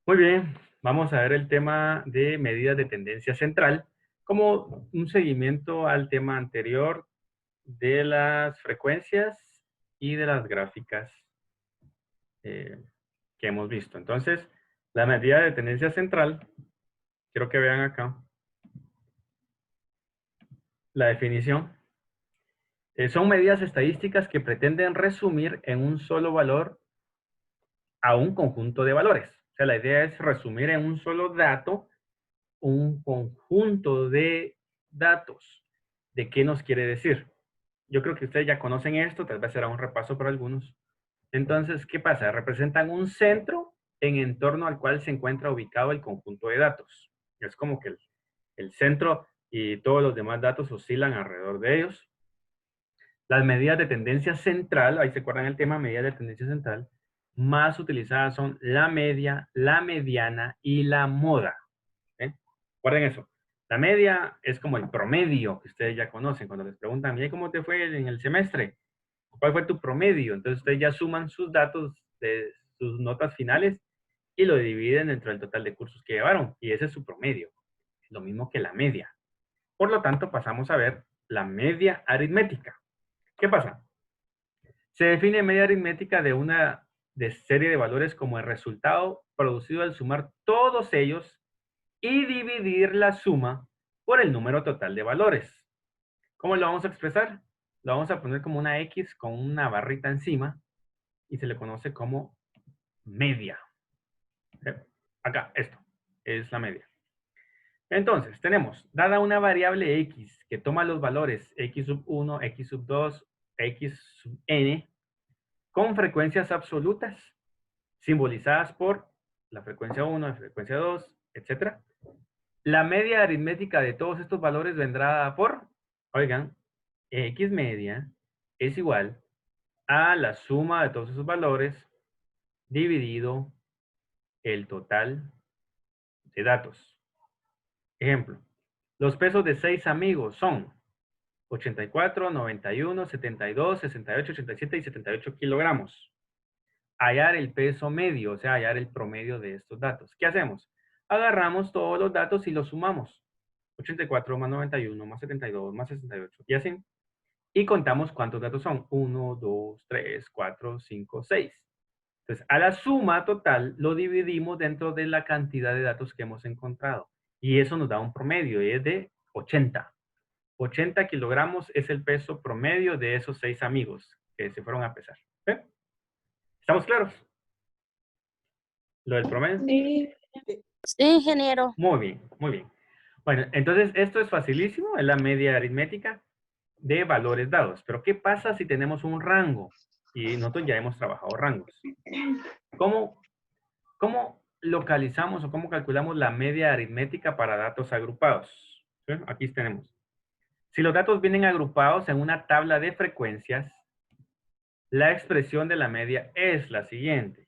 Muy bien, vamos a ver el tema de medidas de tendencia central como un seguimiento al tema anterior de las frecuencias y de las gráficas eh, que hemos visto. Entonces, la medida de tendencia central, quiero que vean acá la definición. Son medidas estadísticas que pretenden resumir en un solo valor a un conjunto de valores. O sea, la idea es resumir en un solo dato un conjunto de datos. ¿De qué nos quiere decir? Yo creo que ustedes ya conocen esto, tal vez será un repaso para algunos. Entonces, ¿qué pasa? Representan un centro en torno al cual se encuentra ubicado el conjunto de datos. Es como que el centro y todos los demás datos oscilan alrededor de ellos. Las medidas de tendencia central, ahí se acuerdan el tema, medidas de tendencia central, más utilizadas son la media, la mediana y la moda. ¿Eh? Recuerden eso. La media es como el promedio que ustedes ya conocen. Cuando les preguntan, ¿y cómo te fue en el semestre? ¿Cuál fue tu promedio? Entonces ustedes ya suman sus datos de sus notas finales y lo dividen dentro del total de cursos que llevaron. Y ese es su promedio. Lo mismo que la media. Por lo tanto, pasamos a ver la media aritmética. ¿Qué pasa? Se define media aritmética de una serie de valores como el resultado producido al sumar todos ellos y dividir la suma por el número total de valores. ¿Cómo lo vamos a expresar? Lo vamos a poner como una X con una barrita encima y se le conoce como media. Acá, esto es la media. Entonces, tenemos, dada una variable X que toma los valores X sub 1, X sub 2, X sub n, con frecuencias absolutas, simbolizadas por la frecuencia 1, la frecuencia 2, etc. La media aritmética de todos estos valores vendrá por, oigan, X media es igual a la suma de todos esos valores dividido el total de datos. Ejemplo, los pesos de 6 amigos son 84, 91, 72, 68, 87 y 78 kilogramos. Hallar el peso medio, o sea, hallar el promedio de estos datos. ¿Qué hacemos? Agarramos todos los datos y los sumamos. 84 más 91 más 72 más 68 y así. Y contamos cuántos datos son. 1, 2, 3, 4, 5, 6. Entonces, a la suma total lo dividimos dentro de la cantidad de datos que hemos encontrado. Y eso nos da un promedio y es de 80. 80 kilogramos es el peso promedio de esos 6 amigos que se fueron a pesar. ¿Eh? ¿Estamos claros? Lo del promedio. Sí. Sí, ingeniero. Muy bien, muy bien. Bueno, entonces esto es facilísimo, es la media aritmética de valores dados. Pero ¿qué pasa si tenemos un rango? Y nosotros ya hemos trabajado rangos. ¿Cómo, cómo localizamos o cómo calculamos la media aritmética para datos agrupados? ¿Sí? Aquí tenemos. Si los datos vienen agrupados en una tabla de frecuencias, la expresión de la media es la siguiente.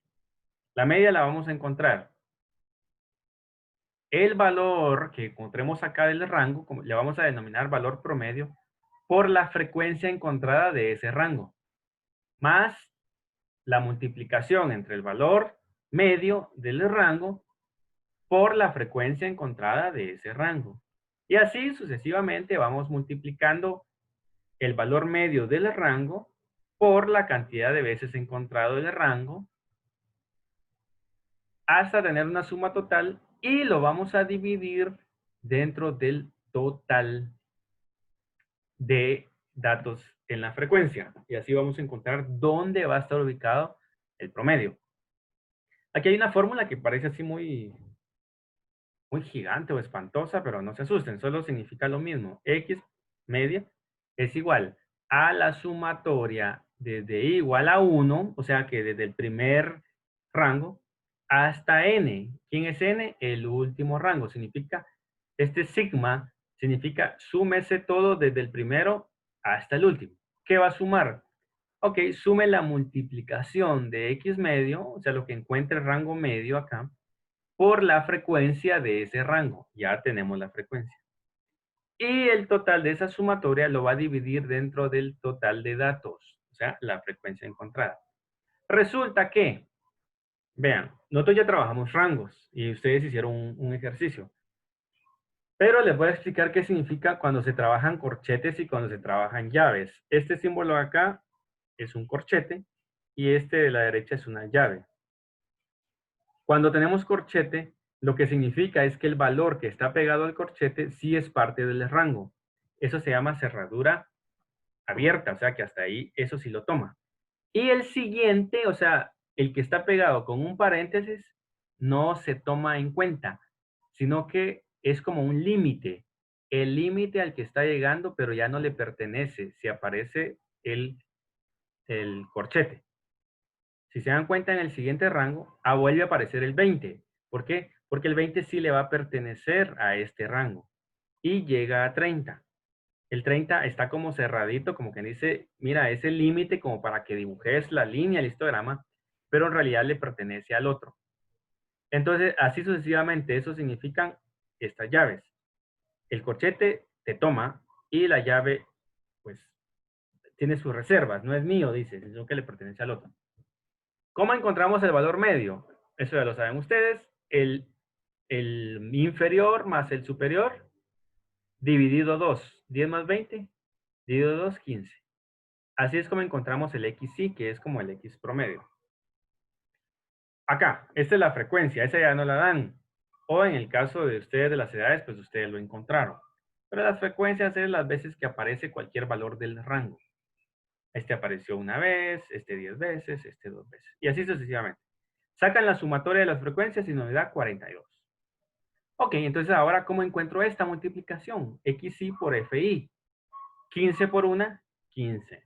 La media la vamos a encontrar. El valor que encontremos acá del rango, como le vamos a denominar valor promedio, por la frecuencia encontrada de ese rango, más la multiplicación entre el valor medio del rango por la frecuencia encontrada de ese rango. Y así sucesivamente vamos multiplicando el valor medio del rango por la cantidad de veces encontrado del rango hasta tener una suma total y lo vamos a dividir dentro del total de datos en la frecuencia. Y así vamos a encontrar dónde va a estar ubicado el promedio. Aquí hay una fórmula que parece así muy gigante o espantosa, pero no se asusten, solo significa lo mismo. X media es igual a la sumatoria desde i igual a 1, o sea que desde el primer rango hasta n. ¿Quién es n? El último rango. Significa, este sigma significa súmese todo desde el primero hasta el último. ¿Qué va a sumar? Ok, sume la multiplicación de x medio, o sea, lo que encuentre el rango medio acá, por la frecuencia de ese rango. Ya tenemos la frecuencia. Y el total de esa sumatoria lo va a dividir dentro del total de datos, o sea, la frecuencia encontrada. Resulta que Vean, nosotros ya trabajamos rangos y ustedes hicieron un ejercicio. Pero les voy a explicar qué significa cuando se trabajan corchetes y cuando se trabajan llaves. Este símbolo de acá es un corchete y este de la derecha es una llave. Cuando tenemos corchete, lo que significa es que el valor que está pegado al corchete sí es parte del rango. Eso se llama cerradura abierta, o sea que hasta ahí eso sí lo toma. Y el siguiente, o sea, el que está pegado con un paréntesis, no se toma en cuenta, sino que es como un límite. El límite al que está llegando, pero ya no le pertenece si aparece el corchete. Si se dan cuenta en el siguiente rango, vuelve a aparecer el 20. ¿Por qué? Porque el 20 sí le va a pertenecer a este rango. Y llega a 30. El 30 está como cerradito, como que dice, mira, es el límite como para que dibujes la línea, el histograma, pero en realidad le pertenece al otro. Entonces, así sucesivamente, eso significan estas llaves. El corchete te toma y la llave, pues, tiene sus reservas. No es mío, dice, sino que le pertenece al otro. ¿Cómo encontramos el valor medio? Eso ya lo saben ustedes. El inferior más el superior dividido 2. 10 más 20, dividido 2, 15. Así es como encontramos el XY, que es como el X promedio. Acá, esta es la frecuencia, esa ya no la dan. O en el caso de ustedes de las edades, pues ustedes lo encontraron. Pero las frecuencias es las veces que aparece cualquier valor del rango. Este apareció una vez, este 10 veces, este 2 veces. Y así sucesivamente. Sacan la sumatoria de las frecuencias y nos da 42. Ok, entonces ahora, ¿cómo encuentro esta multiplicación? XY por FI. 15 por 1, 15.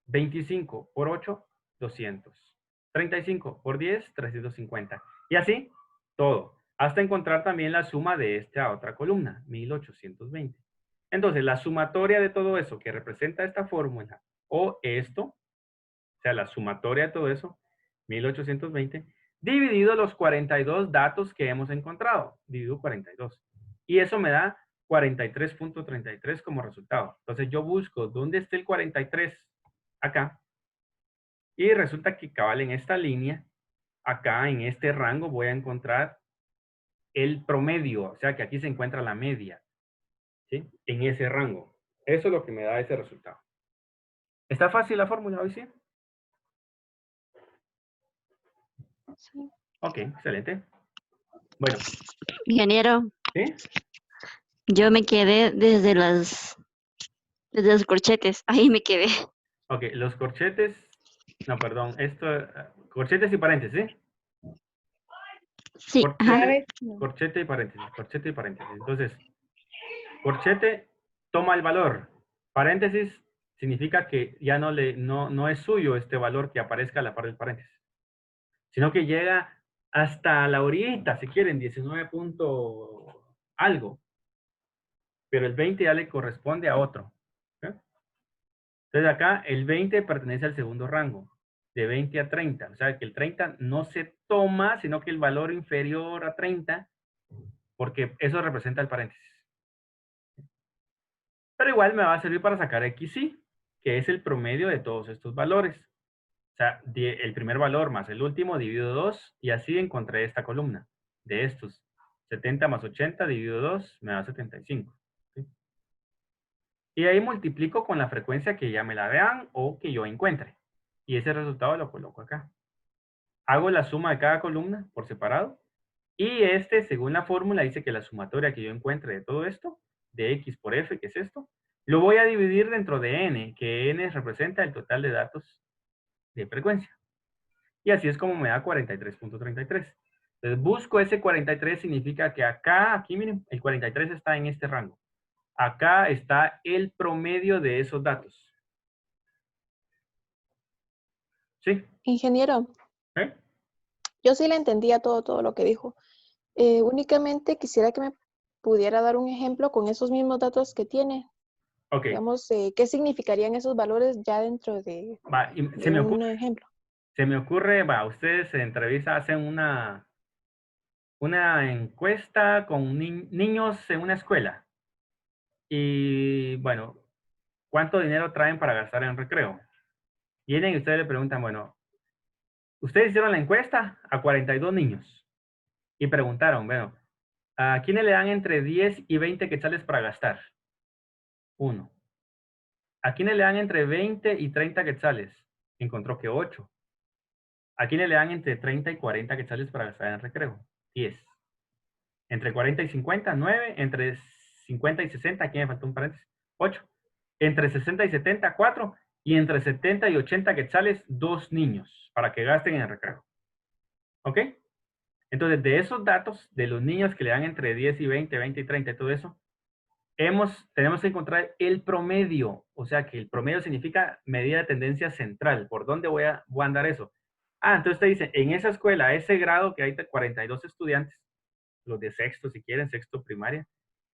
25 por 8, 200. 35 por 10, 350. Y así, todo. Hasta encontrar también la suma de esta otra columna, 1820. Entonces, la sumatoria de todo eso que representa esta fórmula, o esto, o sea, la sumatoria de todo eso, 1820, dividido los 42 datos que hemos encontrado, dividido 42. Y eso me da 43.33 como resultado. Entonces, yo busco dónde está el 43 acá. Y resulta que cabal en esta línea, acá en este rango voy a encontrar el promedio, o sea que aquí se encuentra la media, ¿sí? En ese rango. Eso es lo que me da ese resultado. ¿Está fácil la fórmula hoy sí? Sí. Ok, excelente. Bueno, Ingeniero, ¿sí? yo me quedé desde los corchetes. Ahí me quedé. Ok, los corchetes, no, perdón, esto, corchetes y paréntesis, ¿sí? Sí, ajá. Corchete, corchete y paréntesis, corchete y paréntesis. Entonces, corchete toma el valor. Paréntesis significa que ya no es suyo este valor que aparezca a la par del paréntesis, sino que llega hasta la orillita, si quieren, 19 punto algo, pero el 20 ya le corresponde a otro. ¿Sí? Entonces acá el 20 pertenece al segundo rango, de 20 a 30. O sea que el 30 no se toma, sino que el valor inferior a 30, porque eso representa el paréntesis. Pero igual me va a servir para sacar XY, que es el promedio de todos estos valores. O sea, el primer valor más el último dividido 2 y así encontré esta columna de estos. 70 más 80 dividido 2 me da 75. ¿Sí? Y ahí multiplico con la frecuencia que ya me la vean o que yo encuentre. Y ese resultado lo coloco acá. Hago la suma de cada columna por separado. Y según la fórmula, dice que la sumatoria que yo encuentre de todo esto, de X por F, que es esto, lo voy a dividir dentro de N, que N representa el total de datos de frecuencia. Y así es como me da 43.33. Entonces busco ese 43, significa que acá, aquí miren, el 43 está en este rango. Acá está el promedio de esos datos. ¿Sí? Ingeniero, ¿Eh? yo sí le entendía todo lo que dijo. Únicamente quisiera que me pudiera dar un ejemplo con esos mismos datos que tiene. Ok. Digamos, ¿qué significarían esos valores ya dentro Va, de un ejemplo? se me ocurre, va, ustedes en entrevista hacen una encuesta con niños en una escuela. Y bueno, ¿cuánto dinero traen para gastar en recreo? Vienen y ustedes le preguntan, bueno, Ustedes hicieron la encuesta a 42 niños y preguntaron, bueno, ¿a quiénes le dan entre 10 y 20 quetzales para gastar? 1. ¿A quiénes le dan entre 20 y 30 quetzales? Encontró que 8. ¿A quiénes le dan entre 30 y 40 quetzales para gastar en recreo? 10. Entre 40 y 50, 9. Entre 50 y 60, aquí me faltó un paréntesis, 8. Entre 60 y 70, 4. Y entre 70 y 80 quetzales, 2 niños para que gasten en el recreo. ¿Ok? Entonces, de esos datos, de los niños que le dan entre 10 y 20, 20 y 30 y todo eso, tenemos que encontrar el promedio. O sea, que el promedio significa medida de tendencia central. ¿Por dónde voy a andar eso? Ah, entonces te dice, en esa escuela, ese grado que hay 42 estudiantes, los de sexto, si quieren, sexto primaria,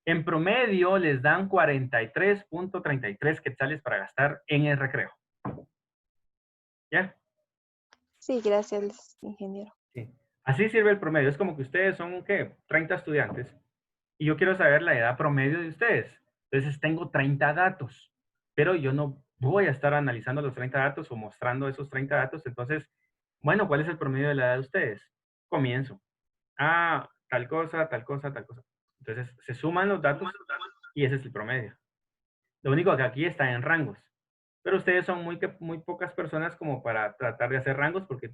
en promedio les dan 43.33 quetzales para gastar en el recreo. ¿Ya? Sí, gracias, ingeniero. Sí. Así sirve el promedio. Es como que ustedes son, ¿qué? 30 estudiantes. Y yo quiero saber la edad promedio de ustedes. Entonces tengo 30 datos. Pero yo no voy a estar analizando los 30 datos o mostrando esos 30 datos. Entonces, bueno, ¿cuál es el promedio de la edad de ustedes? Comienzo. Ah, tal cosa, tal cosa, tal cosa. Entonces, se suman los datos y ese es el promedio. Lo único que aquí está en rangos. Pero ustedes son muy pocas personas como para tratar de hacer rangos porque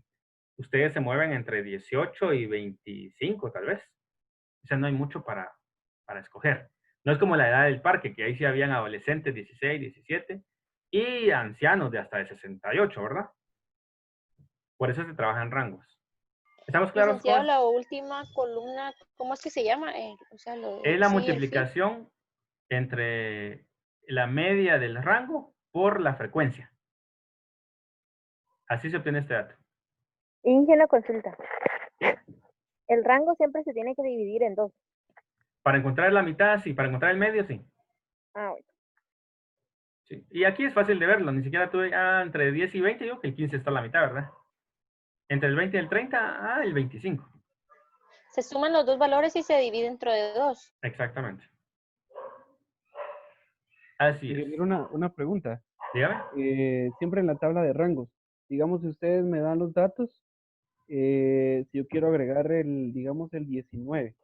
ustedes se mueven entre 18 y 25 tal vez. O sea, no hay mucho para escoger. No es como la edad del parque, que ahí sí habían adolescentes 16, 17 y ancianos de hasta de 68, ¿verdad? Por eso se trabaja en rangos. ¿Estamos claros con Licenciado, eso? la última columna, ¿cómo es que se llama? O sea, Es la sí, el fin. multiplicación entre la media del rango por la frecuencia. Así se obtiene este dato. Inge, una consulta. El rango siempre se tiene que dividir en 2. Para encontrar la mitad, sí. Para encontrar el medio, sí. Ah, bueno. Sí. Y aquí es fácil de verlo. Ni siquiera tuve, entre 10 y 20, digo que el 15 está a la mitad, ¿verdad? Entre el 20 y el 30, el 25. Se suman los dos valores y se divide entre 2. Exactamente. Así es. Ingeniero, una pregunta. Dígame. Siempre en la tabla de rangos, digamos, si ustedes me dan los datos, si yo quiero agregar digamos, el 19,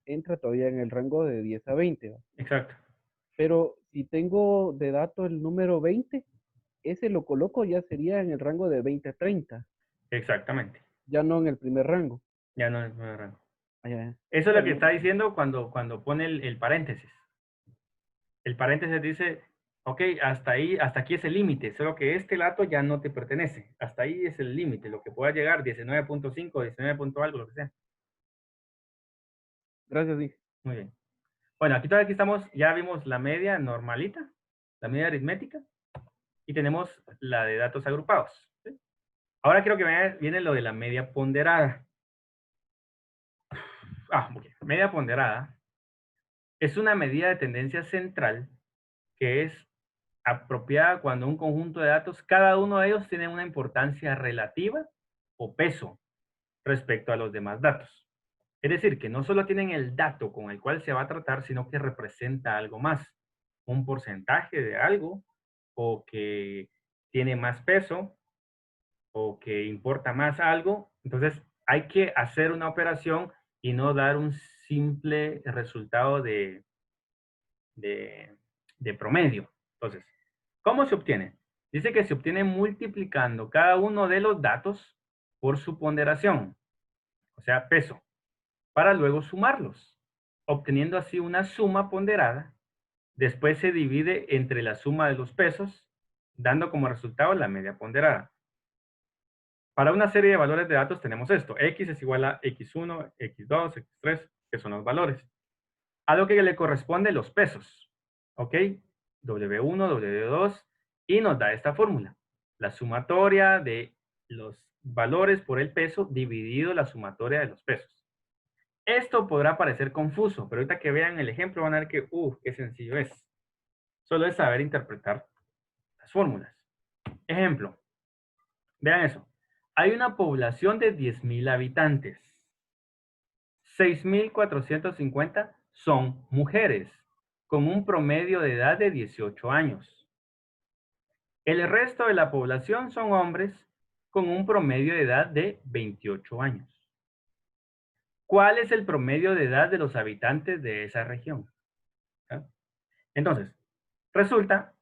entra todavía en el rango de 10 a 20, ¿va? Exacto. Pero si tengo de dato el número 20, ese lo coloco ya sería en el rango de 20 a 30, Exactamente. ya no en el primer rango. Ya no es nuevo rango. Ya. Eso es lo que está diciendo cuando pone el paréntesis. El paréntesis dice, ok, hasta ahí, hasta aquí es el límite, solo que este dato ya no te pertenece. Hasta ahí es el límite, lo que pueda llegar, 19.5, 19 punto algo, lo que sea. Gracias, Inge. Muy bien. Bueno, aquí estamos, ya vimos la media normalita, la media aritmética, y tenemos la de datos agrupados. ¿Sí? Ahora quiero que viene lo de la media ponderada. Okay. Media ponderada es una medida de tendencia central que es apropiada cuando un conjunto de datos, cada uno de ellos tiene una importancia relativa o peso respecto a los demás datos. Es decir, que no solo tienen el dato con el cual se va a tratar, sino que representa algo más, un porcentaje de algo, o que tiene más peso, o que importa más algo. Entonces, hay que hacer una operación y no dar un simple resultado de promedio. Entonces, ¿cómo se obtiene? Dice que se obtiene multiplicando cada uno de los datos por su ponderación, o sea, peso, para luego sumarlos, obteniendo así una suma ponderada. Después se divide entre la suma de los pesos, dando como resultado la media ponderada. Para una serie de valores de datos tenemos esto. X es igual a X1, X2, X3, que son los valores. A lo que le corresponde los pesos. ¿Ok? W1, W2, y nos da esta fórmula. La sumatoria de los valores por el peso dividido la sumatoria de los pesos. Esto podrá parecer confuso, pero ahorita que vean el ejemplo van a ver que, qué sencillo es. Solo es saber interpretar las fórmulas. Ejemplo. Vean eso. Hay una población de 10,000 habitantes. 6,450 son mujeres, con un promedio de edad de 18 años. El resto de la población son hombres con un promedio de edad de 28 años. ¿Cuál es el promedio de edad de los habitantes de esa región? ¿Ah? Entonces, resulta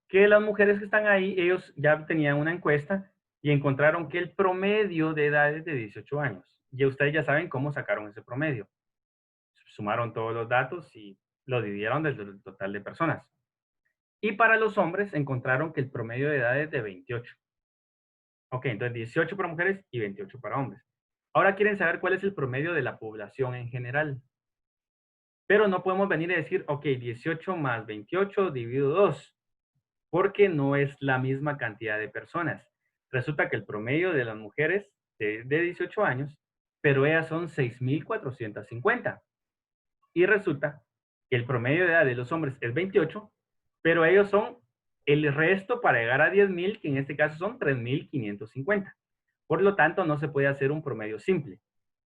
que las mujeres que están ahí, ellos ya tenían una encuesta y encontraron que el promedio de edad es de 18 años. Y ustedes ya saben cómo sacaron ese promedio. Sumaron todos los datos y lo dividieron desde el total de personas. Y para los hombres encontraron que el promedio de edad es de 28. Ok, entonces 18 para mujeres y 28 para hombres. Ahora quieren saber cuál es el promedio de la población en general. Pero no podemos venir y decir, ok, 18 más 28 dividido 2, porque no es la misma cantidad de personas. Resulta que el promedio de las mujeres es de 18 años, pero ellas son 6,450. Y resulta que el promedio de edad de los hombres es 28, pero ellos son el resto para llegar a 10,000, que en este caso son 3,550. Por lo tanto, no se puede hacer un promedio simple,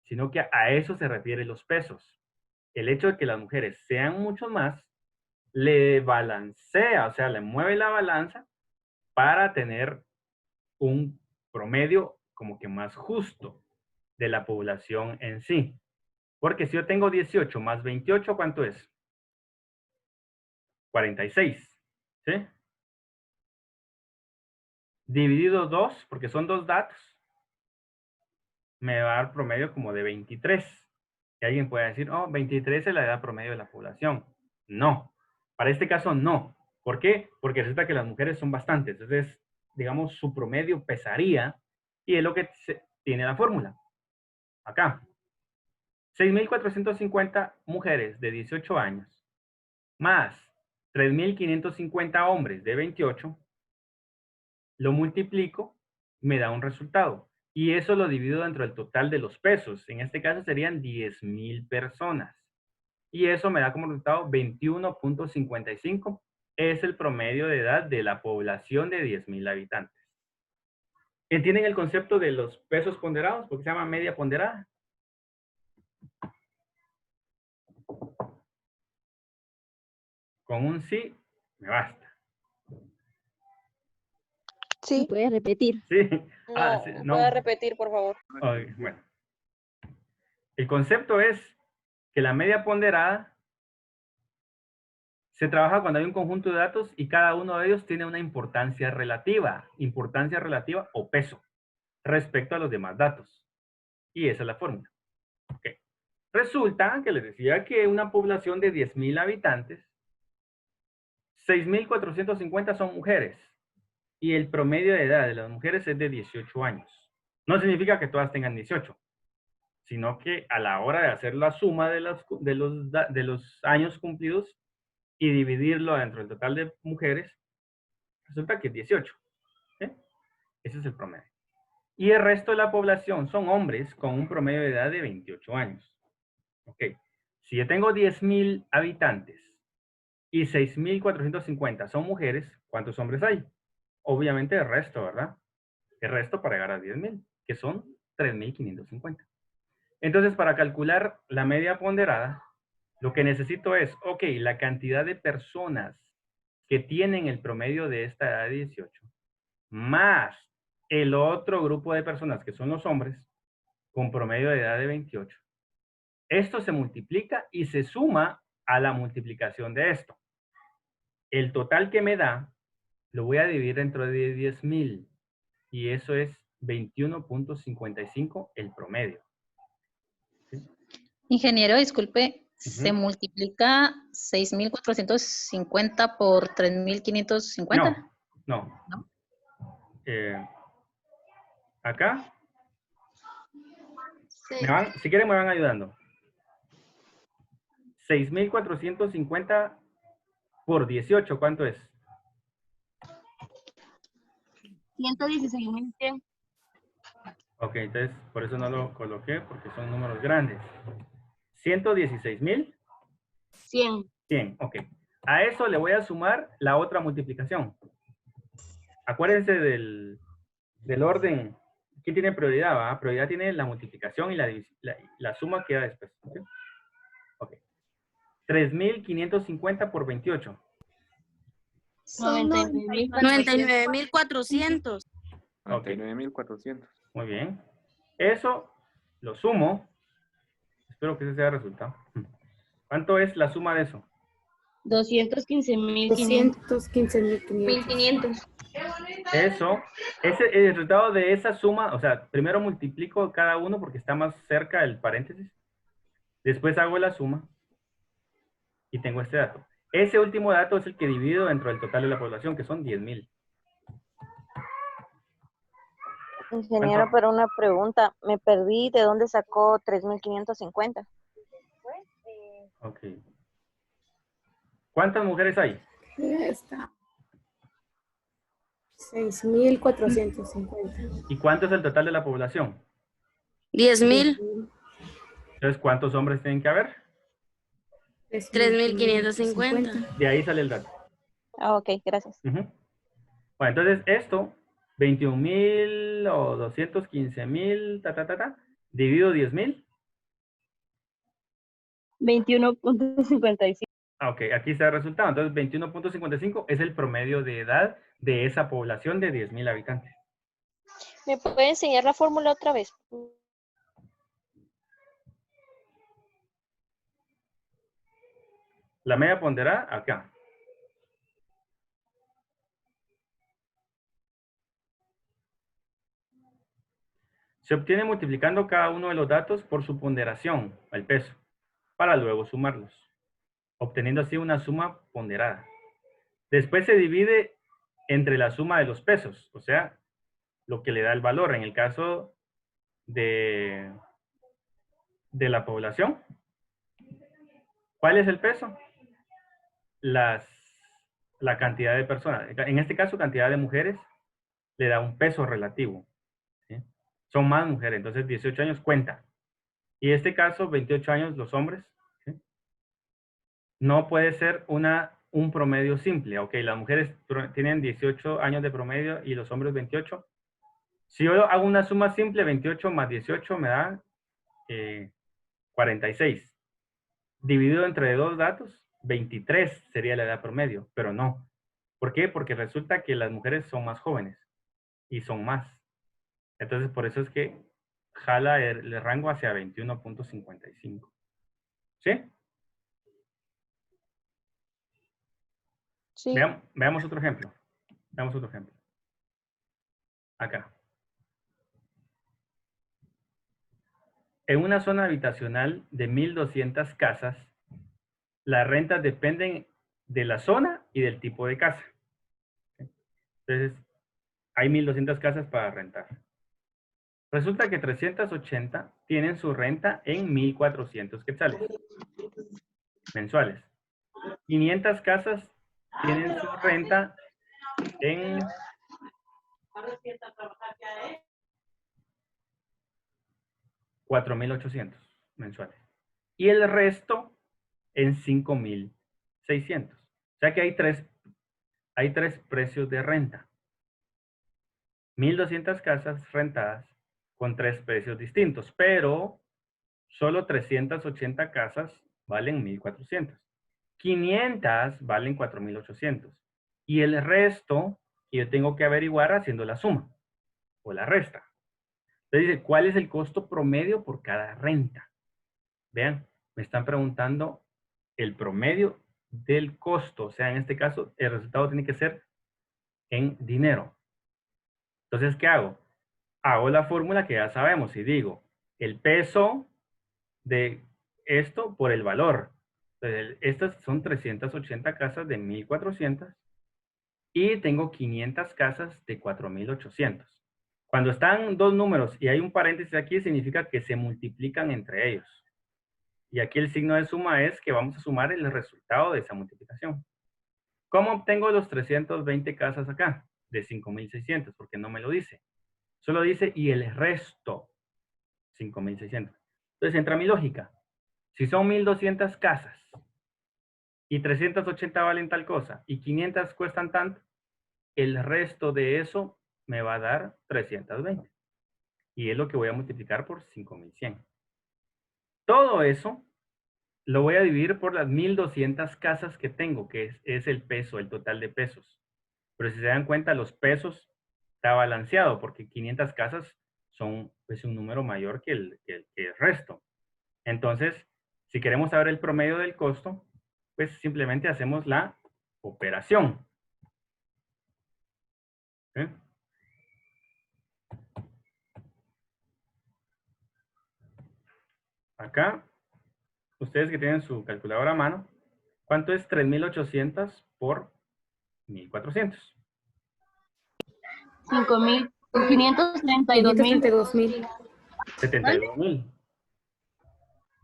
sino que a eso se refieren los pesos. El hecho de que las mujeres sean mucho más, le balancea, o sea, le mueve la balanza para tener un promedio como que más justo de la población en sí. Porque si yo tengo 18 más 28, ¿cuánto es? 46, ¿sí? Dividido 2, porque son dos datos, me va a dar promedio como de 23. Y alguien puede decir, oh, 23 es la edad promedio de la población. No, para este caso no. ¿Por qué? Porque resulta que las mujeres son bastantes. Entonces, digamos, su promedio pesaría y es lo que tiene la fórmula. Acá. 6,450 mujeres de 18 años más 3,550 hombres de 28, lo multiplico, me da un resultado. Y eso lo divido dentro del total de los pesos. En este caso serían 10,000 personas. Y eso me da como resultado 21.55. Es el promedio de edad de la población de 10,000 habitantes. ¿Entienden el concepto de los pesos ponderados? Porque se llama media ponderada. Con un sí, me basta. Sí. ¿Puedes repetir? Sí. No, Sí, puede repetir, por favor. Okay, bueno. El concepto es que la media ponderada se trabaja cuando hay un conjunto de datos y cada uno de ellos tiene una importancia relativa o peso respecto a los demás datos. Y esa es la fórmula. Okay. Resulta que les decía que una población de 10,000 habitantes, 6,450 son mujeres y el promedio de edad de las mujeres es de 18 años. No significa que todas tengan 18, sino que a la hora de hacer la suma de los años cumplidos y dividirlo dentro del total de mujeres, resulta que es 18. ¿Sí? Ese es el promedio. Y el resto de la población son hombres con un promedio de edad de 28 años. Ok. Si yo tengo 10,000 habitantes y 6,450 son mujeres, ¿cuántos hombres hay? Obviamente el resto, ¿verdad? El resto para llegar a 10,000, que son 3,550. Entonces, para calcular la media ponderada, lo que necesito es, ok, la cantidad de personas que tienen el promedio de esta edad de 18, más el otro grupo de personas que son los hombres, con promedio de edad de 28. Esto se multiplica y se suma a la multiplicación de esto. El total que me da, lo voy a dividir dentro de 10,000 y eso es 21.55 el promedio. ¿Sí? Ingeniero, disculpe, ¿se multiplica 6,450 por 3,550? No. Acá. Sí. Si quieren me van ayudando. 6,450 por 18, ¿cuánto es? 116,100. Ok, entonces por eso no lo coloqué, porque son números grandes. 116,000. 100. 100, ok. A eso le voy a sumar la otra multiplicación. Acuérdense del orden. ¿Quién tiene prioridad? ¿Va? Prioridad tiene la multiplicación y la suma queda después. ¿Sí? Ok. 3,550 por 28. 99,400. Ok. 99.400. Muy bien. Eso lo sumo. Espero que ese sea el resultado. ¿Cuánto es la suma de eso? 215.500. 215.500. 1.500. Eso, el resultado de esa suma, o sea, primero multiplico cada uno porque está más cerca del paréntesis. Después hago la suma y tengo este dato. Ese último dato es el que divido dentro del total de la población, que son 10,000. Ingeniero, pero una pregunta. Me perdí. ¿De dónde sacó 3.550? Ok. ¿Cuántas mujeres hay? Está 6.450. ¿Y cuánto es el total de la población? 10.000. Entonces, ¿cuántos hombres tienen que haber? 3.550. De ahí sale el dato. Ah, ok, gracias. Ujú. Bueno, entonces esto, 21,000 o 215,000, dividido 10,000. 21.55. Ok, aquí está el resultado. Entonces, 21.55 es el promedio de edad de esa población de 10,000 habitantes. ¿Me puede enseñar la fórmula otra vez? La media ponderada, acá. Se obtiene multiplicando cada uno de los datos por su ponderación, el peso, para luego sumarlos, obteniendo así una suma ponderada. Después se divide entre la suma de los pesos, o sea, lo que le da el valor. En el caso de la población, ¿cuál es el peso? La cantidad de personas. En este caso, cantidad de mujeres le da un peso relativo. ¿Sí? Son más mujeres, entonces 18 años cuenta. Y en este caso, 28 años los hombres. ¿Sí? No puede ser un promedio simple. Ok, las mujeres tienen 18 años de promedio y los hombres 28. Si yo hago una suma simple, 28 más 18 me da 46. Dividido entre dos datos, 23 sería la edad promedio, pero no. ¿Por qué? Porque resulta que las mujeres son más jóvenes y son más. Entonces, por eso es que jala el rango hacia 21.55. ¿Sí? Sí. Veamos otro ejemplo. Veamos otro ejemplo. Acá. En una zona habitacional de 1,200 casas, las rentas dependen de la zona y del tipo de casa. Entonces, hay 1,200 casas para rentar. Resulta que 380 tienen su renta en 1,400 quetzales mensuales. 500 casas tienen su renta en 4,800 mensuales. Y el resto en 5,600. O sea que hay tres precios de renta. 1,200 casas rentadas con tres precios distintos, pero solo 380 casas valen 1,400. 500 valen 4,800. Y el resto yo tengo que averiguar haciendo la suma o la resta. Entonces dice, ¿cuál es el costo promedio por cada renta? Vean, me están preguntando el promedio del costo. O sea, en este caso, el resultado tiene que ser en dinero. Entonces, ¿qué hago? Hago la fórmula que ya sabemos y digo, el peso de esto por el valor. Entonces, estas son 380 casas de 1,400 y tengo 500 casas de 4,800. Cuando están dos números y hay un paréntesis aquí, significa que se multiplican entre ellos. Y aquí el signo de suma es que vamos a sumar el resultado de esa multiplicación. ¿Cómo obtengo los 320 casas acá? De 5,600, porque no me lo dice. Solo dice, y el resto, 5,600. Entonces entra mi lógica. Si son 1,200 casas y 380 valen tal cosa y 500 cuestan tanto, el resto de eso me va a dar 320. Y es lo que voy a multiplicar por 5,100. Todo eso lo voy a dividir por las 1,200 casas que tengo, que es el peso, el total de pesos. Pero si se dan cuenta, los pesos está balanceado porque 500 casas son pues, un número mayor que el resto. Entonces, si queremos saber el promedio del costo, pues simplemente hacemos la operación. ¿Sí? Acá, ustedes que tienen su calculadora a mano, ¿cuánto es 3.800 por 1.400? 5.532.000. 72.000.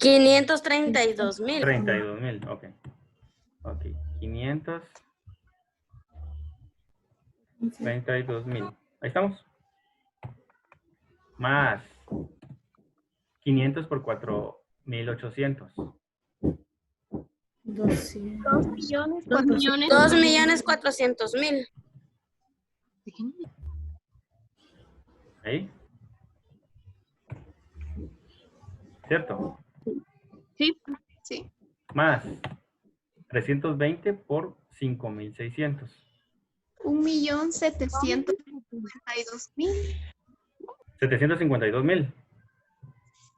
532.000. 32.000, ok. Ok, 532.000. Ahí estamos. Más 500 por 4.800. 2.400.000. Ahí. ¿Cierto? Sí. Sí. Más 320 por 5.600. 1.752.000. 752.000.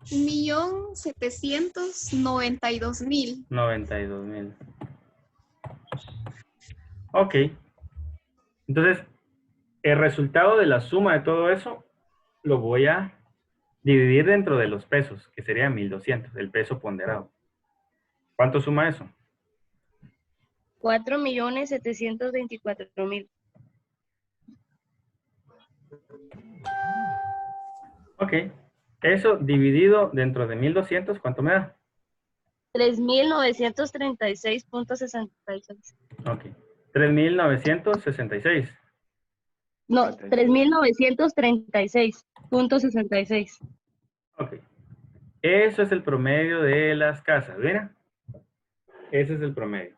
1.792.000. 92.000. Ok. Entonces, el resultado de la suma de todo eso lo voy a dividir dentro de los pesos, que sería 1.200, el peso ponderado. ¿Cuánto suma eso? 4.724.000. Ok. Eso dividido dentro de 1.200, ¿cuánto me da? 3.936.66. Ok. 3.966. No, 3.936.66. Ok. Eso es el promedio de las casas, ¿ven? Ese es el promedio.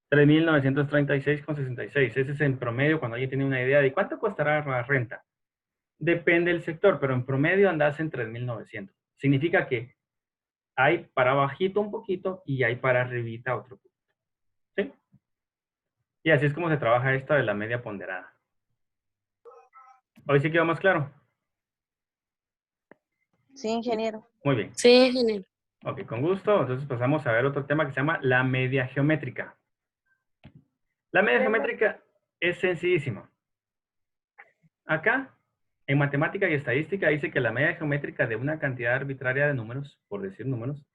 3.936,66. Ese es el promedio cuando alguien tiene una idea de cuánto costará la renta. Depende del sector, pero en promedio andas en 3.900. Significa que hay para bajito un poquito y hay para arribita otro poquito. ¿Sí? Y así es como se trabaja esta de la media ponderada. ¿Hoy sí quedó más claro? Sí, ingeniero. Muy bien. Sí, ingeniero. Ok, con gusto. Entonces pasamos a ver otro tema que se llama la media geométrica. La media geométrica es sencillísima. Acá, en matemática y estadística, dice que la media geométrica de una cantidad arbitraria de números, por decir números,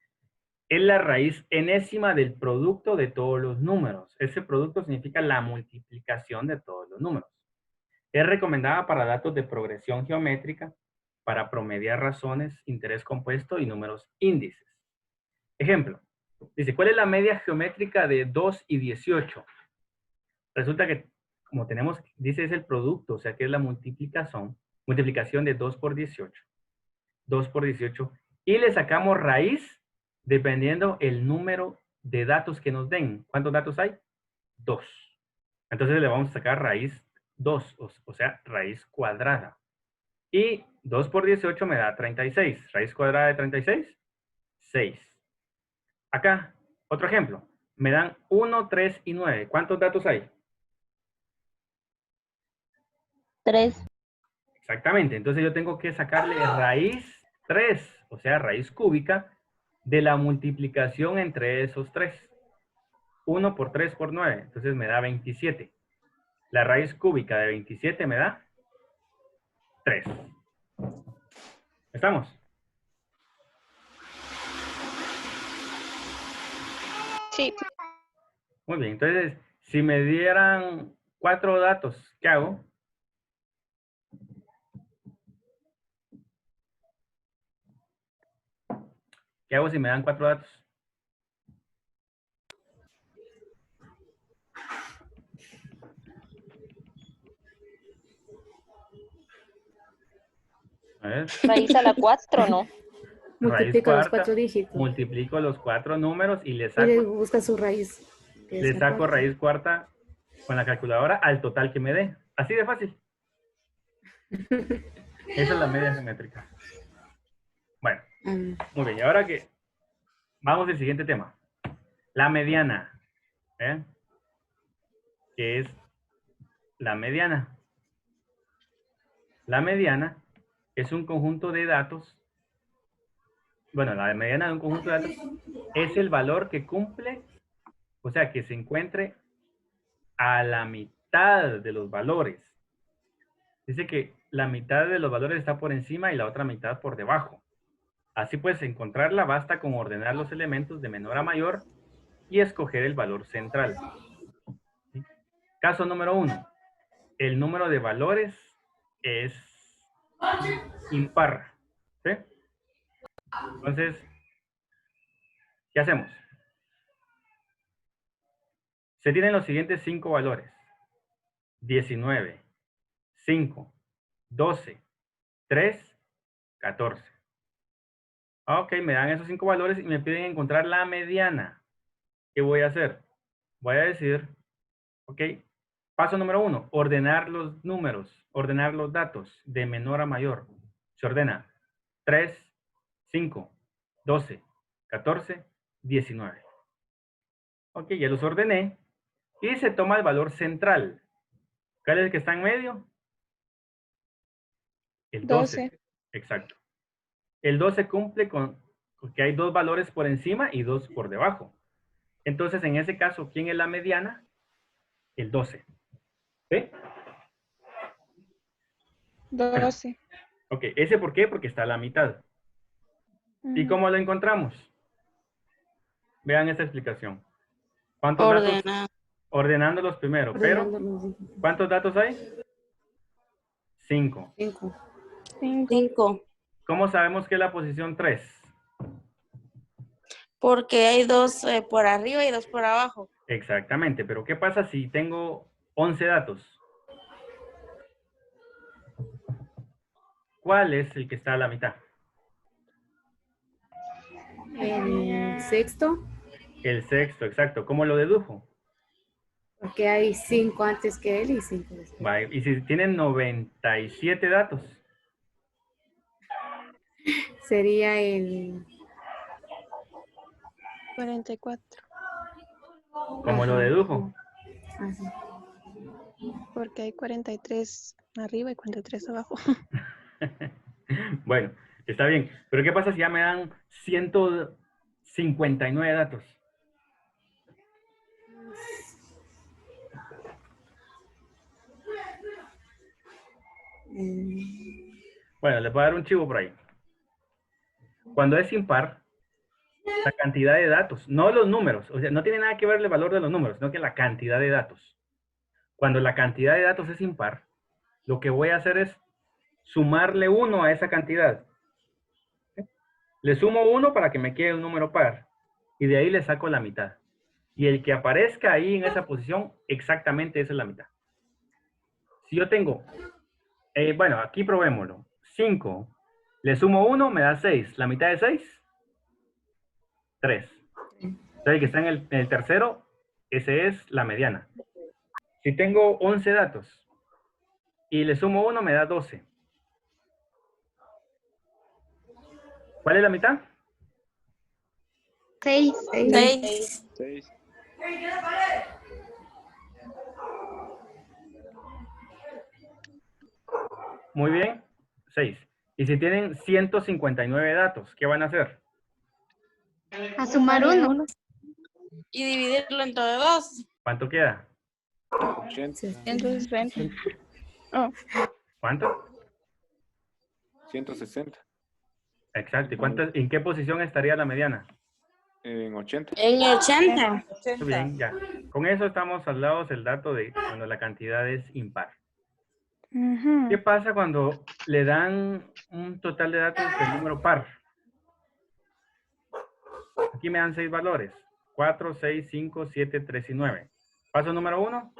es la raíz enésima del producto de todos los números. Ese producto significa la multiplicación de todos los números. Es recomendada para datos de progresión geométrica, para promediar razones, interés compuesto y números índices. Ejemplo, dice, ¿cuál es la media geométrica de 2 y 18? Resulta que, como tenemos, dice es el producto, o sea que es la multiplicación de 2 por 18. 2 por 18. Y le sacamos raíz dependiendo el número de datos que nos den. ¿Cuántos datos hay? 2. Entonces le vamos a sacar raíz 2, o sea, raíz cuadrada. Y 2 por 18 me da 36. Raíz cuadrada de 36, 6. Acá, otro ejemplo. Me dan 1, 3 y 9. ¿Cuántos datos hay? 3. Exactamente. Entonces yo tengo que sacarle raíz 3, o sea, raíz cúbica, de la multiplicación entre esos 3. 1 por 3 por 9. Entonces me da 27. La raíz cúbica de 27 me da 3. ¿Estamos? Sí. Muy bien. Entonces, si me dieran 4 datos, ¿qué hago? ¿Qué hago si me dan 4 datos? A ver. Raíz a la 4, ¿no? Raíz Multiplica los cuarta, 4 dígitos. multiplico los 4 números y le Y le saco, busca su raíz. que es le la saco cuarta. raíz cuarta con la calculadora al total que me dé. Así de fácil. Esa es la media geométrica. Bueno, muy bien. Y ahora que vamos al siguiente tema. La mediana. ¿Eh? ¿Qué es la mediana? La mediana es un conjunto de datos. Bueno, la mediana de un conjunto de datos es el valor que cumple, o sea, que se encuentre a la mitad de los valores. Dice que la mitad de los valores está por encima y la otra mitad por debajo. Así pues, encontrarla basta con ordenar los elementos de menor a mayor y escoger el valor central. ¿Sí? Caso número 1. El número de valores es impar. ¿Sí? Entonces, ¿qué hacemos? Se tienen los siguientes 5 valores. 19, 5, 12, 3, 14. Ok, me dan esos 5 valores y me piden encontrar la mediana. ¿Qué voy a hacer? Voy a decir, ok, paso número 1, ordenar los números, ordenar los datos de menor a mayor. Se ordena 3, 5, 12, 14, 19. Ok, ya los ordené. Y se toma el valor central. ¿Cuál es el que está en medio? El 12. Exacto. El 12 cumple con que hay 2 valores por encima y 2 por debajo. Entonces, en ese caso, ¿quién es la mediana? El 12. ¿Sí? 12. Ok, ¿ese por qué? Porque está a la mitad. ¿Y cómo lo encontramos? Vean esta explicación. ¿Cuántos datos? Ordenándolos primero. Pero, ¿cuántos datos hay? 5. 5. ¿Cómo sabemos que es la posición 3? Porque hay 2 por arriba y 2 por abajo. Exactamente, pero ¿qué pasa si tengo 11 datos? ¿Cuál es el que está a la mitad? El sexto, El sexto, exacto. ¿Cómo lo dedujo? porque hay 5 antes que él y 5 después. Vale, y si tienen 97 datos, Sería el 44. ¿cómo lo dedujo? así. Porque hay 43 arriba y 43 abajo. Bueno, está bien. Pero ¿qué pasa si ya me dan 159 datos? Bueno, les voy a dar un chivo por ahí. Cuando es impar, la cantidad de datos, no los números, o sea, no tiene nada que ver el valor de los números, sino que la cantidad de datos. Cuando la cantidad de datos es impar, lo que voy a hacer es sumarle 1 a esa cantidad. ¿Sí? Le sumo 1 para que me quede un número par. Y de ahí le saco la mitad. Y el que aparezca ahí en esa posición, exactamente esa es la mitad. Si yo tengo, bueno, aquí probémoslo. 5, le sumo 1, me da 6. ¿La mitad de 6? 3. Entonces el que está en el tercero, ese es la mediana. Si tengo 11 datos y le sumo 1, me da 12. ¿Cuál es la mitad? 6. 6. Muy bien, 6. Y si tienen 159 datos, ¿qué van a hacer? A sumar 1. Y dividirlo entre 2. ¿Cuánto queda? 80. 160. ¿Cuánto? 160. Exacto. ¿Y en qué posición estaría la mediana? En 80. En 80. Muy bien, ya. Con eso estamos saldados el dato de cuando la cantidad es impar. ¿Qué pasa cuando le dan un total de datos del número par? Aquí me dan 6 valores. 4, 6, 5, 7, 3 y 9. Paso número 1,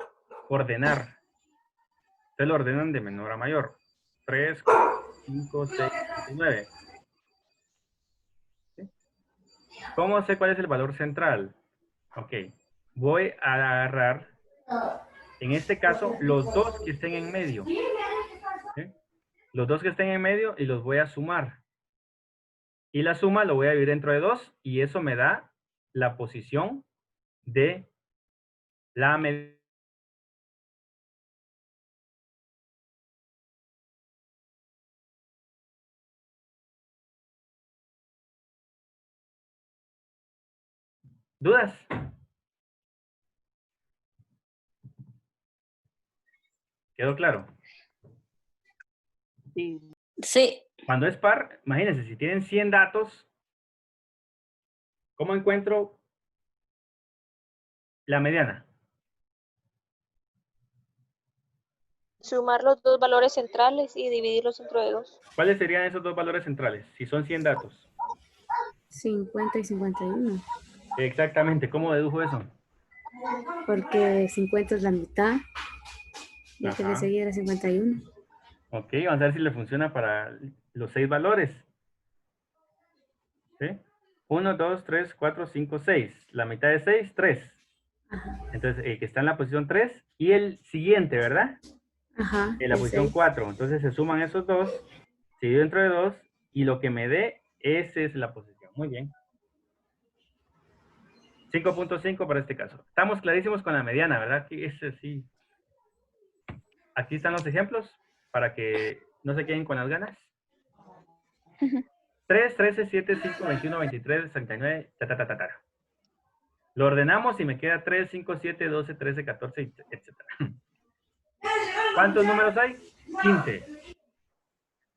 ordenar. Ustedes lo ordenan de menor a mayor. 3, 4, 5, 6, 7 y 9. ¿Sí? ¿Cómo sé cuál es el valor central? Ok. Voy a agarrar, en este caso, los 2 que estén en medio. ¿Sí? Los 2 que estén en medio y los voy a sumar. Y la suma lo voy a dividir dentro de 2 y eso me da la posición de la mediana. ¿Dudas? ¿Quedó claro? Sí. Cuando es par, imagínense, si tienen 100 datos, ¿cómo encuentro la mediana? Sumar los dos valores centrales y dividirlos entre 2. ¿Cuáles serían esos dos valores centrales? Si son 100 datos. 50 y 51. Exactamente. ¿Cómo dedujo eso? Porque 50 es la mitad. Y el que le Ajá. seguía era 51. Ok, vamos a ver si le funciona para los 6 valores. ¿Sí? 1, 2, 3, 4, 5, 6. La mitad de 6, 3. Ajá. Entonces, el que está en la posición 3 y el siguiente, ¿verdad? Ajá. En la el posición 6. 4. Entonces, se suman esos dos, se divide entre 2 y lo que me dé, esa es la posición. Muy bien. 5.5 para este caso. Estamos clarísimos con la mediana, ¿verdad? Aquí, ese sí. Aquí están los ejemplos para que no se queden con las ganas. 3, 13, 7, 5, 21, 23, 39, ta. Lo ordenamos y me queda 3, 5, 7, 12, 13, 14, etc. ¿Cuántos números hay? 15.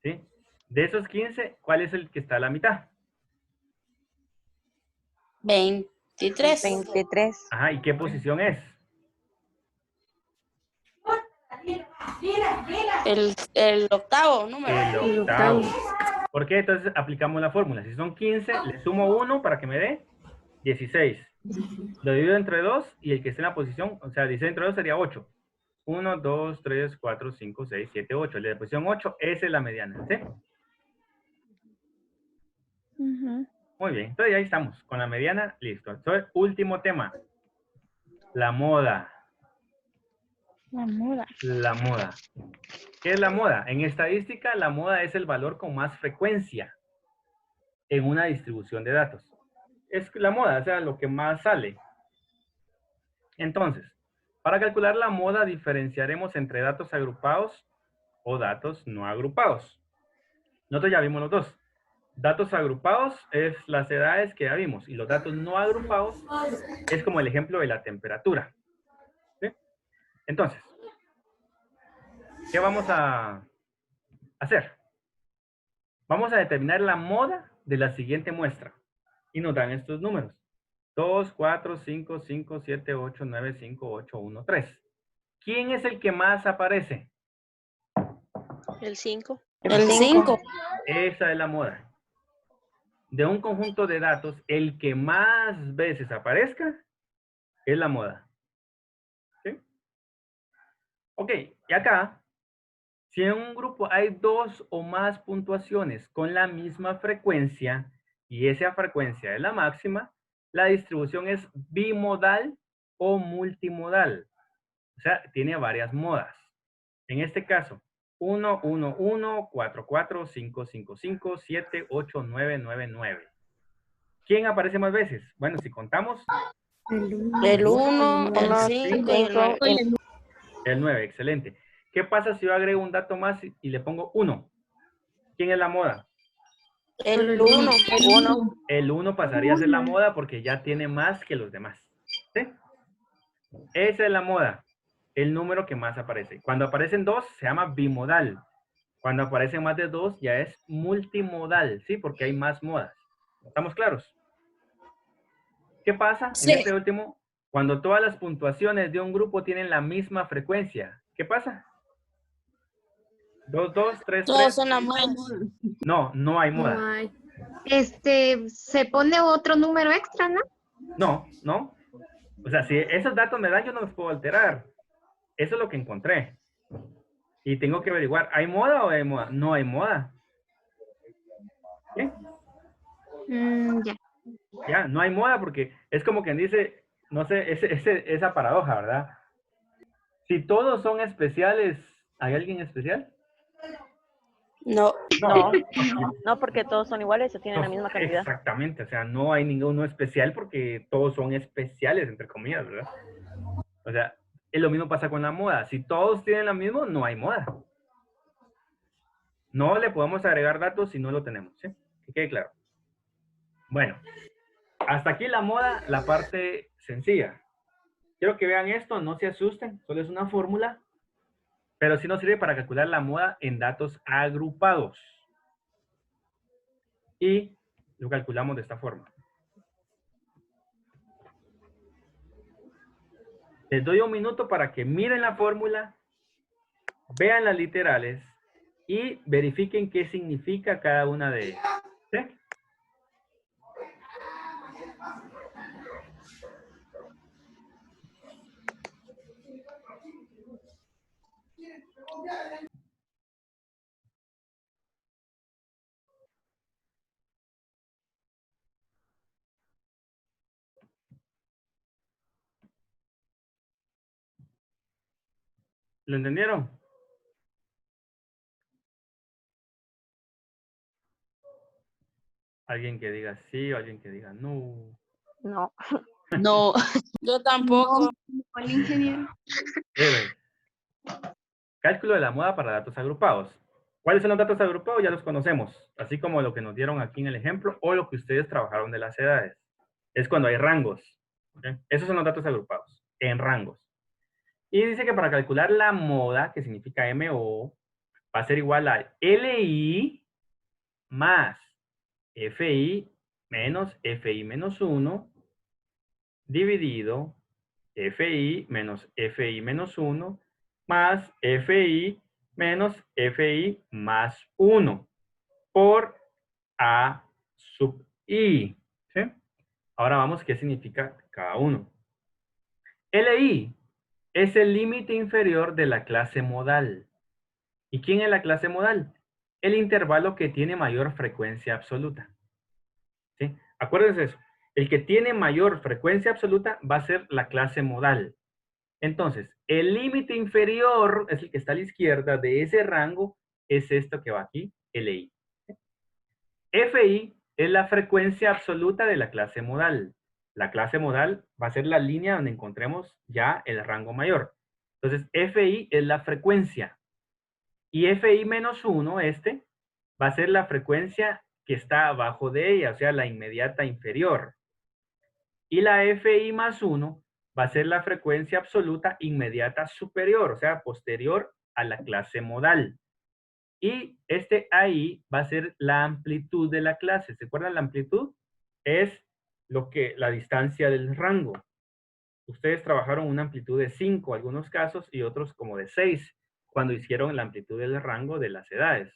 ¿Sí? De esos 15, ¿cuál es el que está a la mitad? 23. 23. Ajá, ¿y qué posición es? El octavo número. El octavo. ¿Por qué? Entonces aplicamos la fórmula. Si son 15, le sumo 1 para que me dé 16. Lo divido entre 2 y el que esté en la posición, o sea, 16 entre 2 sería 8. 1, 2, 3, 4, 5, 6, 7, 8. El de la posición 8, esa es la mediana, ¿sí? Muy bien, entonces ahí estamos, con la mediana, listo. Entonces, último tema. La moda. La moda. La moda. ¿Qué es la moda? En estadística, la moda es el valor con más frecuencia en una distribución de datos. Es la moda, o sea, lo que más sale. Entonces, para calcular la moda, diferenciaremos entre datos agrupados o datos no agrupados. Nosotros ya vimos los dos. Datos agrupados es las edades que ya vimos y los datos no agrupados es como el ejemplo de la temperatura. ¿Sí? Entonces, ¿qué vamos a hacer? Vamos a determinar la moda de la siguiente muestra y nos dan estos números. 2, 4, 5, 5, 7, 8, 9, 5, 8, 1, 3. ¿Quién es el que más aparece? El 5. El 5. Esa es la moda. De un conjunto de datos, el que más veces aparezca es la moda. ¿Sí? Ok, y acá, si en un grupo hay 2 o más puntuaciones con la misma frecuencia y esa frecuencia es la máxima, la distribución es bimodal o multimodal. O sea, tiene varias modas. En este caso, 1, 1, 1, 4, 4, 5, 5, 5, 7, 8, 9, 9, 9. ¿Quién aparece más veces? Bueno, si contamos. El 1, el 5 y el 9. El 9, excelente. ¿Qué pasa si yo agrego un dato más y le pongo 1? ¿Quién es la moda? El 1. El 1 pasaría a ser la moda porque ya tiene más que los demás. ¿Sí? Esa es la moda. El número que más aparece. Cuando aparecen 2 se llama bimodal. Cuando aparecen más de 2 ya es multimodal, ¿sí? Porque hay más modas. ¿Estamos claros? ¿Qué pasa en este último? Cuando todas las puntuaciones de un grupo tienen la misma frecuencia. ¿Qué pasa? 2, 2, 3, 3. Todos son las modas. No, no hay moda. No hay. Se pone otro número extra, ¿no? No, no. O sea, si esos datos me dan, yo no los puedo alterar. Eso es lo que encontré. Y tengo que averiguar, ¿hay moda o hay moda? No hay moda. ¿Sí? Ya. Ya, no hay moda porque es como quien dice, no sé, esa paradoja, ¿verdad? Si todos son especiales, ¿hay alguien especial? No. No, porque todos son iguales, o tienen la misma calidad. Exactamente, o sea, no hay ninguno especial porque todos son especiales, entre comillas, ¿verdad? O sea, lo mismo pasa con la moda. Si todos tienen lo mismo, no hay moda. No le podemos agregar datos si no lo tenemos, ¿sí? Que quede claro. Bueno, Hasta aquí la moda, la parte sencilla. Quiero que vean esto, no se asusten, solo es una fórmula, pero sí nos sirve para calcular la moda en datos agrupados. Y lo calculamos de esta forma. Les doy un minuto para que miren la fórmula, vean las literales y verifiquen qué significa cada una de ellas. ¿Sí? ¿Lo entendieron? Alguien que diga sí o alguien que diga no. No. No, yo tampoco. Hola, ingeniero. Cálculo de la moda para datos agrupados. ¿Cuáles son los datos agrupados? Ya los conocemos, así como lo que nos dieron aquí en el ejemplo o lo que ustedes trabajaron de las edades. Es cuando hay rangos. ¿Okay? Esos son los datos agrupados, en rangos. Y dice que para calcular la moda, que significa MO, va a ser igual a LI más FI menos FI menos 1 dividido FI menos FI menos 1 más FI menos FI más 1 por A sub I. ¿Sí? Ahora vamos, ¿qué significa cada uno? LI es el límite inferior de la clase modal. ¿Y quién es la clase modal? El intervalo que tiene mayor frecuencia absoluta. ¿Sí? Acuérdense eso. El que tiene mayor frecuencia absoluta va a ser la clase modal. Entonces, el límite inferior es el que está a la izquierda de ese rango, es esto que va aquí, LI. FI es la frecuencia absoluta de la clase modal. La clase modal va a ser la línea donde encontremos ya el rango mayor. Entonces, FI es la frecuencia. Y FI menos 1, va a ser la frecuencia que está abajo de ella, o sea, la inmediata inferior. Y la FI más 1 va a ser la frecuencia absoluta inmediata superior, o sea, posterior a la clase modal. Y ahí va a ser la amplitud de la clase. ¿Se acuerdan? La amplitud es la distancia del rango. Ustedes trabajaron una amplitud de 5 en algunos casos y otros como de 6 cuando hicieron la amplitud del rango de las edades.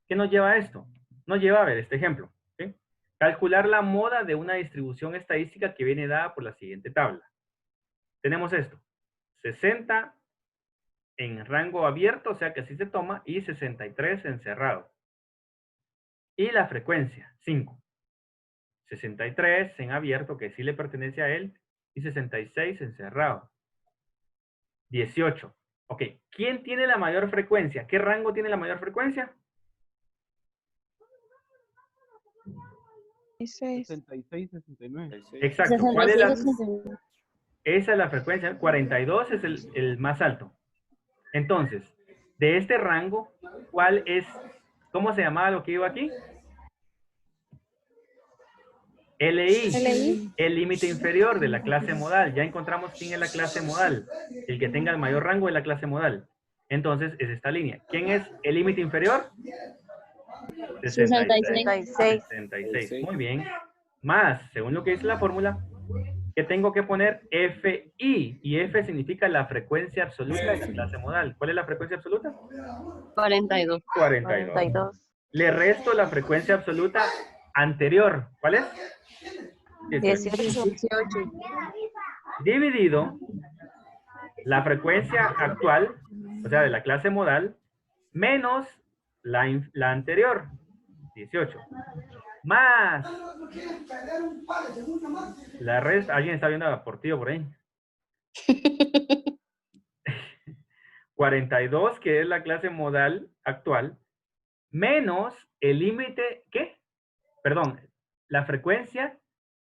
¿Qué nos lleva a esto? Nos lleva a ver este ejemplo. ¿Sí? Calcular la moda de una distribución estadística que viene dada por la siguiente tabla. Tenemos esto. 60 en rango abierto, o sea que así se toma, y 63 en cerrado. Y la frecuencia, 5. 63 en abierto, que sí le pertenece a él, y 66 en cerrado. 18. Ok, ¿quién tiene la mayor frecuencia? ¿Qué rango tiene la mayor frecuencia? 66, 69. Exacto. ¿Cuál es esa es la frecuencia? 42 es el más alto. Entonces, de este rango, ¿cuál es? ¿Cómo se llamaba lo que iba aquí? LI, el límite inferior de la clase modal. Ya encontramos quién es la clase modal. El que tenga el mayor rango es la clase modal. Entonces, es esta línea. ¿Quién es el límite inferior? 66. 66. Muy bien. Más, según lo que dice la fórmula, que tengo que poner FI. Y F significa la frecuencia absoluta de la clase modal. ¿Cuál es la frecuencia absoluta? 42. 42. Le resto la frecuencia absoluta anterior. ¿Cuál es? 18. Dividido la frecuencia actual, o sea, de la clase modal, menos la anterior, 18. Más la resta, alguien está viendo a Portillo por ahí. 42, que es la clase modal actual, menos el límite, ¿qué? Perdón, la frecuencia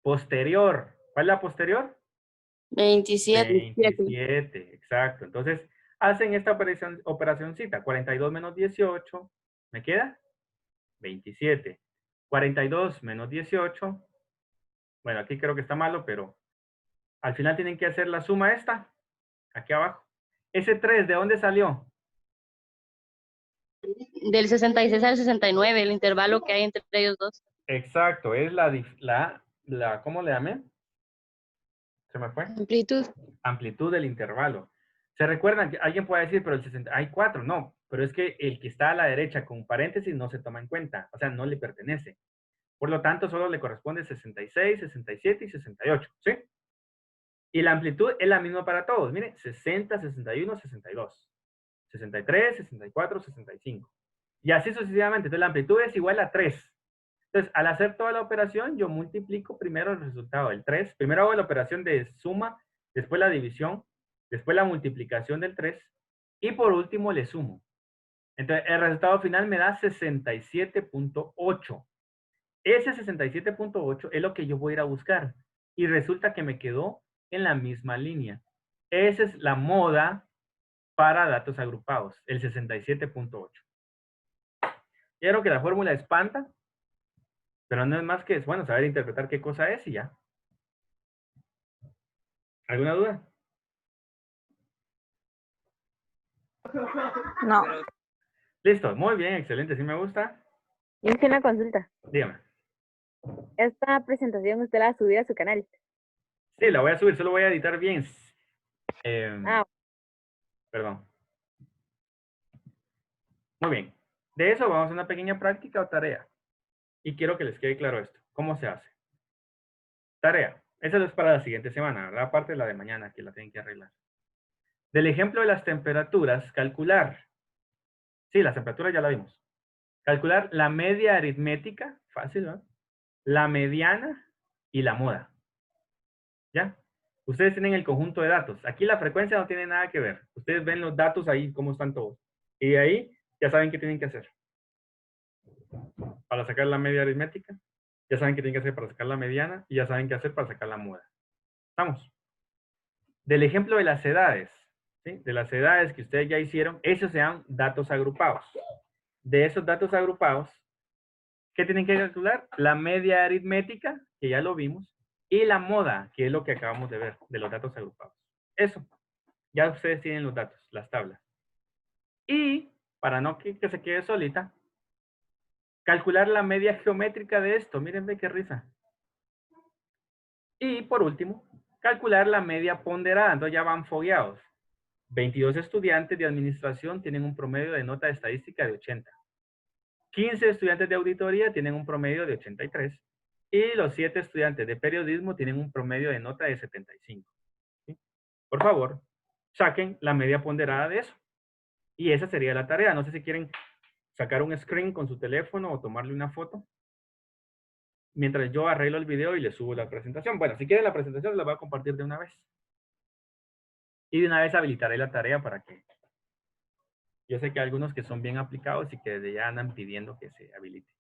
posterior. ¿Cuál es la posterior? 27. 27, exacto. Entonces, hacen esta operacioncita. 42 menos 18, ¿me queda? 27. 42 menos 18, Bueno, aquí creo que está malo, pero al final tienen que hacer la suma esta, aquí abajo. Ese 3, ¿de dónde salió? Del 66 al 69, el intervalo que hay entre ellos dos. Exacto, es ¿cómo le llamé? ¿Se me fue? Amplitud. Amplitud del intervalo. ¿Se recuerdan? Que alguien puede decir, pero el 60, hay 4, no, pero es que el que está a la derecha con paréntesis no se toma en cuenta, o sea, no le pertenece. Por lo tanto, solo le corresponde 66, 67 y 68, ¿sí? Y la amplitud es la misma para todos. Miren, 60, 61, 62, 63, 64, 65. Y así sucesivamente. Entonces, la amplitud es igual a 3. Entonces, al hacer toda la operación, yo multiplico primero el resultado del 3. Primero hago la operación de suma, después la división, después la multiplicación del 3, y por último le sumo. Entonces, el resultado final me da 67.8. Ese 67.8 es lo que yo voy a ir a buscar. Y resulta que me quedó en la misma línea. Esa es la moda para datos agrupados, el 67.8. Quiero que la fórmula espanta, pero no es más que, bueno, saber interpretar qué cosa es y ya. ¿Alguna duda? No. Listo, muy bien, excelente, sí me gusta. Yo hice una consulta. Dígame. Esta presentación usted la va a subir a su canal. Sí, la voy a subir, solo voy a editar bien. Ah, Perdón. Muy bien. De eso vamos a una pequeña práctica o tarea. Y quiero que les quede claro esto. ¿Cómo se hace? Tarea. Esa es para la siguiente semana, ¿verdad? Aparte de la de mañana, que la tienen que arreglar. Del ejemplo de las temperaturas, calcular. Sí, las temperaturas ya la vimos. Calcular la media aritmética, fácil, ¿no? La mediana y la moda. ¿Ya? Ustedes tienen el conjunto de datos. Aquí la frecuencia no tiene nada que ver. Ustedes ven los datos ahí, cómo están todos. Y de ahí ya saben qué tienen que hacer. Para sacar la media aritmética, ya saben qué tienen que hacer para sacar la mediana y ya saben qué hacer para sacar la moda. ¿Estamos? Del ejemplo de las edades, ¿sí? De las edades que ustedes ya hicieron, esos sean datos agrupados. De esos datos agrupados, ¿qué tienen que calcular? La media aritmética, que ya lo vimos, y la moda, que es lo que acabamos de ver, de los datos agrupados. Eso. Ya ustedes tienen los datos, las tablas. Y, para no que se quede solita, calcular la media geométrica de esto. Miren, ve qué risa. Y, por último, calcular la media ponderada. Entonces ya van fogueados. 22 estudiantes de administración tienen un promedio de nota de estadística de 80. 15 estudiantes de auditoría tienen un promedio de 83. Y los 7 estudiantes de periodismo tienen un promedio de nota de 75. ¿Sí? Por favor, saquen la media ponderada de eso. Y esa sería la tarea. No sé si quieren sacar un screen con su teléfono o tomarle una foto. Mientras yo arreglo el video y les subo la presentación. Bueno, si quieren la presentación la voy a compartir de una vez. Y de una vez habilitaré la tarea para que... Yo sé que hay algunos que son bien aplicados y que desde ya andan pidiendo que se habilite.